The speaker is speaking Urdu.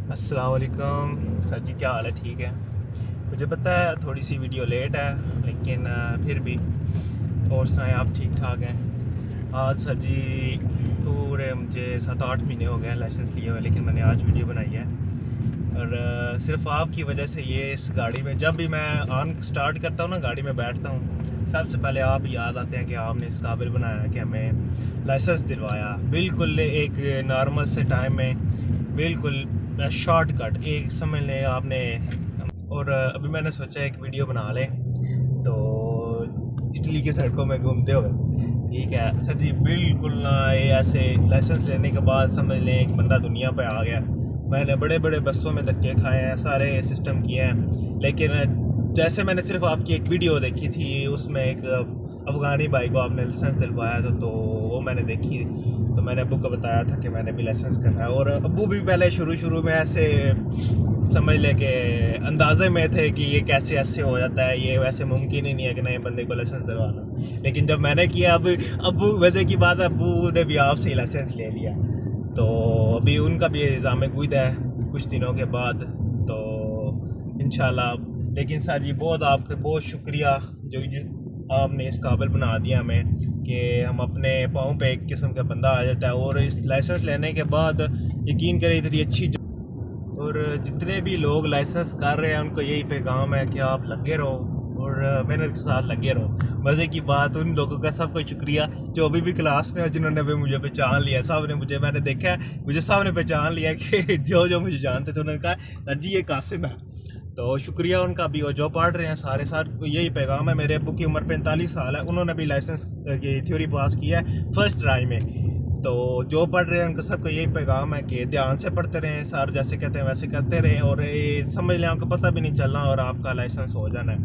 السلام علیکم سر جی، کیا حال ہے؟ ٹھیک ہے؟ مجھے پتہ ہے تھوڑی سی ویڈیو لیٹ ہے، لیکن پھر بھی اور سنائیں، آپ ٹھیک ٹھاک ہیں؟ آج سر جی پورے مجھے 7-8 مہینے ہو گئے ہیں لائسنس لیے ہوئے، لیکن میں نے آج ویڈیو بنائی ہے اور صرف آپ کی وجہ سے یہ اس گاڑی میں جب بھی میں سٹارٹ کرتا ہوں نا، گاڑی میں بیٹھتا ہوں، سب سے پہلے آپ یاد آتے ہیں کہ آپ نے اس قابل بنایا کہ ہمیں لائسنس دلوایا بالکل ایک نارمل سے ٹائم میں، بالکل شارٹ کٹ ایک سمجھ لیں آپ نے۔ اور ابھی میں نے سوچا ایک ویڈیو بنا لیں تو اٹلی کی سڑکوں میں گھومتے ہوئے، ٹھیک ہے سر جی؟ بالکل نہ یہ ایسے لائسنس لینے کے بعد سمجھ لیں ایک بندہ دنیا پہ آ گیا۔ میں نے بڑے بڑے بسوں میں دھکے کھائے ہیں، سارے سسٹم کیے ہیں، لیکن جیسے میں نے صرف آپ کی ایک ویڈیو دیکھی تھی، اس میں ایک افغانی بھائی کو آپ نے لائسنس دلوایا تھا، تو وہ میں نے دیکھی تو میں نے ابو کو بتایا تھا کہ میں نے بھی لائسنس کرنا ہے، اور ابو بھی پہلے شروع میں ایسے سمجھ لے کہ اندازے میں تھے کہ یہ کیسے ایسے ہو جاتا ہے، یہ ویسے ممکن ہی نہیں ہے کہ نئے بندے کو لائسنس دلوانا، لیکن جب میں نے کیا ابو ویسے کی بات ہے، ابو نے بھی آپ سے ہی لائسنس لے لیا، تو ابھی ان کا بھی نظام گوید ہے کچھ دنوں کے بعد، تو انشاءاللہ۔ لیکن سر جی بہت آپ کا بہت شکریہ جو آپ نے اس قابل بنا دیا ہمیں کہ ہم اپنے پاؤں پہ ایک قسم کا بندہ آ جاتا ہے، اور اس لائسنس لینے کے بعد یقین کریں اتنی اچھی اور جتنے بھی لوگ لائسنس کر رہے ہیں ان کو یہی پیغام ہے کہ آپ لگے رہو اور محنت کے ساتھ لگے رہو۔ مزے کی بات ان لوگوں کا سب کو شکریہ جو ابھی بھی کلاس میں ہیں، جنہوں نے بھی مجھے پہچان لیا، سب نے میں نے دیکھا ہے مجھے سب نے پہچان لیا کہ جو مجھے جانتے تھے، انہوں نے کہا سر جی یہ قاسم ہے، تو شکریہ ان کا بھی، اور جو پڑھ رہے ہیں سارے کو یہی پیغام ہے۔ میرے ابو کی عمر 45 سال ہے، انہوں نے بھی لائسنس کی تھیوری پاس کیا ہے فرسٹ ٹرائی میں، تو جو پڑھ رہے ہیں ان کو سب کو یہی پیغام ہے کہ دھیان سے پڑھتے رہیں، سر جیسے کہتے ہیں ویسے کرتے رہیں، اور سمجھ لیں آپ کو پتہ بھی نہیں چلنا اور آپ کا لائسنس ہو جانا ہے۔